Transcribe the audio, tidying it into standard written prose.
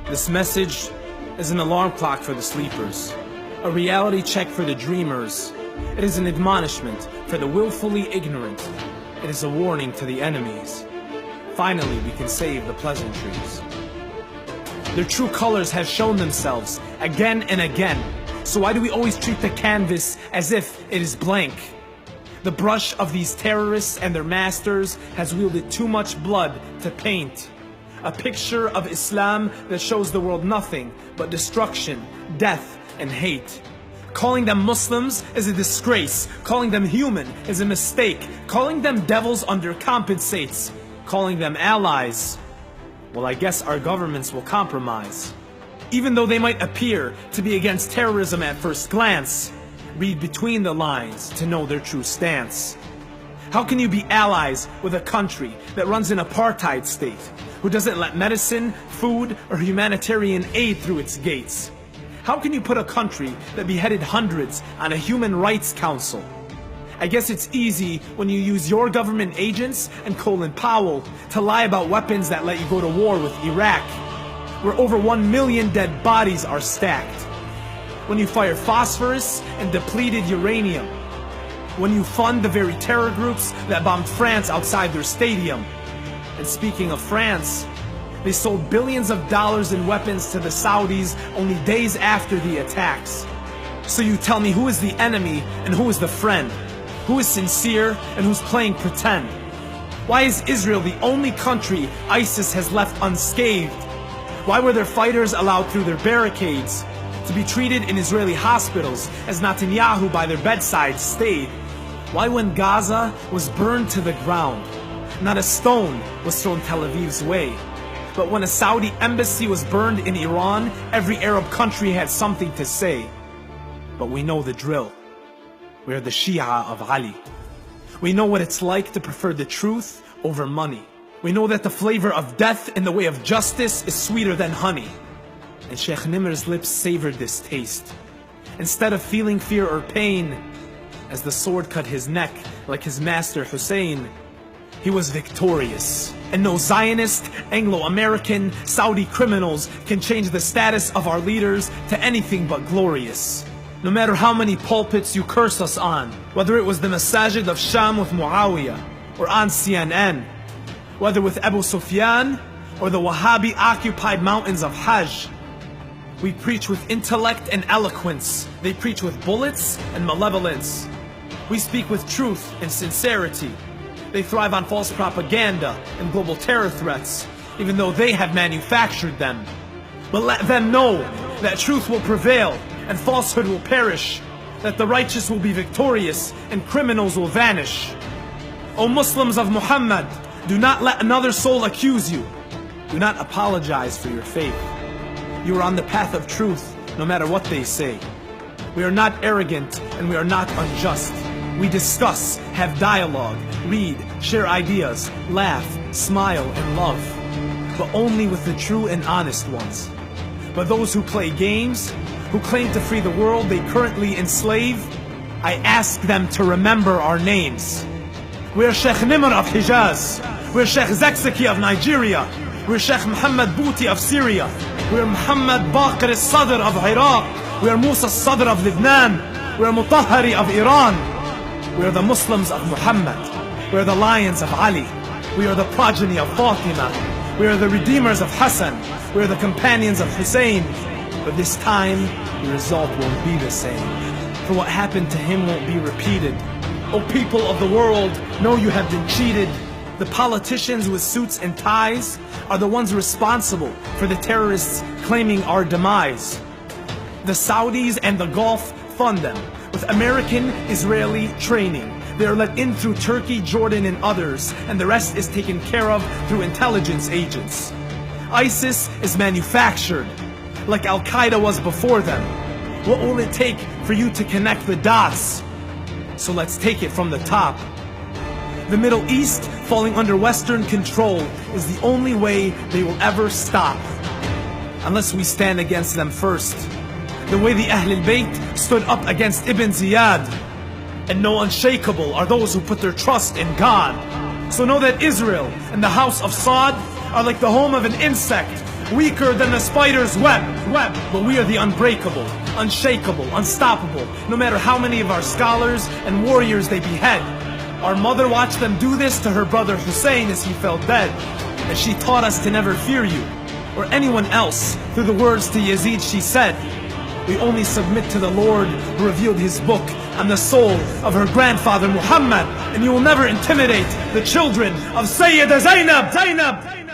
This message is an alarm clock for the sleepers, a reality check for the dreamers. It is an admonishment for the willfully ignorant. It is a warning to the enemies. Finally, we can save the pleasantries. Their true colors have shown themselves again and again. So why do we always treat the canvas as if it is blank? The brush of these terrorists and their masters has wielded too much blood to paint. A picture of Islam that shows the world nothing but destruction, death, and hate. Calling them Muslims is a disgrace. Calling them human is a mistake. Calling them devils undercompensates. Calling them allies, well, I guess our governments will compromise. Even though they might appear to be against terrorism at first glance, read between the lines to know their true stance. How can you be allies with a country that runs an apartheid state, who doesn't let medicine, food, or humanitarian aid through its gates? How can you put a country that beheaded hundreds on a human rights council? I guess it's easy when you use your government agents and Colin Powell to lie about weapons that let you go to war with Iraq, where over 1 million dead bodies are stacked. When you fire phosphorus and depleted uranium. When you fund the very terror groups that bombed France outside their stadium. And speaking of France, they sold billions of dollars in weapons to the Saudis only days after the attacks. So you tell me, who is the enemy and who is the friend? Who is sincere and who's playing pretend? Why is Israel the only country ISIS has left unscathed? Why were their fighters allowed through their barricades to be treated in Israeli hospitals as Netanyahu by their bedside stayed? Why, when Gaza was burned to the ground, not a stone was thrown Tel Aviv's way? But when a Saudi embassy was burned in Iran, every Arab country had something to say. But we know the drill. We are the Shia of Ali. We know what it's like to prefer the truth over money. We know that the flavor of death in the way of justice is sweeter than honey. And Sheikh Nimer's lips savored this taste. Instead of feeling fear or pain, as the sword cut his neck like his master Hussein, he was victorious. And no Zionist, Anglo-American, Saudi criminals can change the status of our leaders to anything but glorious. No matter how many pulpits you curse us on, whether it was the Masajid of Sham with Muawiyah, or on CNN, whether with Abu Sufyan, or the Wahhabi-occupied mountains of Hajj, we preach with intellect and eloquence. They preach with bullets and malevolence. We speak with truth and sincerity. They thrive on false propaganda and global terror threats, even though they have manufactured them. But let them know that truth will prevail and falsehood will perish, that the righteous will be victorious and criminals will vanish. O Muslims of Muhammad, do not let another soul accuse you. Do not apologize for your faith. You are on the path of truth, no matter what they say. We are not arrogant and we are not unjust. We discuss, have dialogue, read, share ideas, laugh, smile, and love. But only with the true and honest ones. But those who play games, who claim to free the world they currently enslave, I ask them to remember our names. We're Sheikh Nimr of Hijaz. We're Sheikh Zakzaki of Nigeria. We're Sheikh Muhammad Bouti of Syria. We're Muhammad Baqir al-Sadr of Iraq. We're Musa al-Sadr of Lebanon. We're Mutahhari of Iran. We're the Muslims of Muhammad. We're the lions of Ali. We are the progeny of Fatima. We are the redeemers of Hassan. We are the companions of Hussein. But this time, the result won't be the same. For what happened to him won't be repeated. O people of the world, know you have been cheated. The politicians with suits and ties are the ones responsible for the terrorists claiming our demise. The Saudis and the Gulf fund them with American, Israeli training. They are let in through Turkey, Jordan, and others, and the rest is taken care of through intelligence agents. ISIS is manufactured, like Al-Qaeda was before them. What will it take for you to connect the dots? So let's take it from the top. The Middle East falling under Western control is the only way they will ever stop. Unless we stand against them first. The way the Ahl al-Bayt stood up against Ibn Ziyad. And no unshakable are those who put their trust in God. So know that Israel and the house of Saud are like the home of an insect weaker than the spider's web. But we are the unbreakable, unshakable, unstoppable, no matter how many of our scholars and warriors they behead. Our mother watched them do this to her brother Hussein as he fell dead, and she taught us to never fear you, or anyone else. Through the words to Yazid she said, we only submit to the Lord who revealed his book on the soul of her grandfather Muhammad, and you will never intimidate the children of Sayyida Zainab.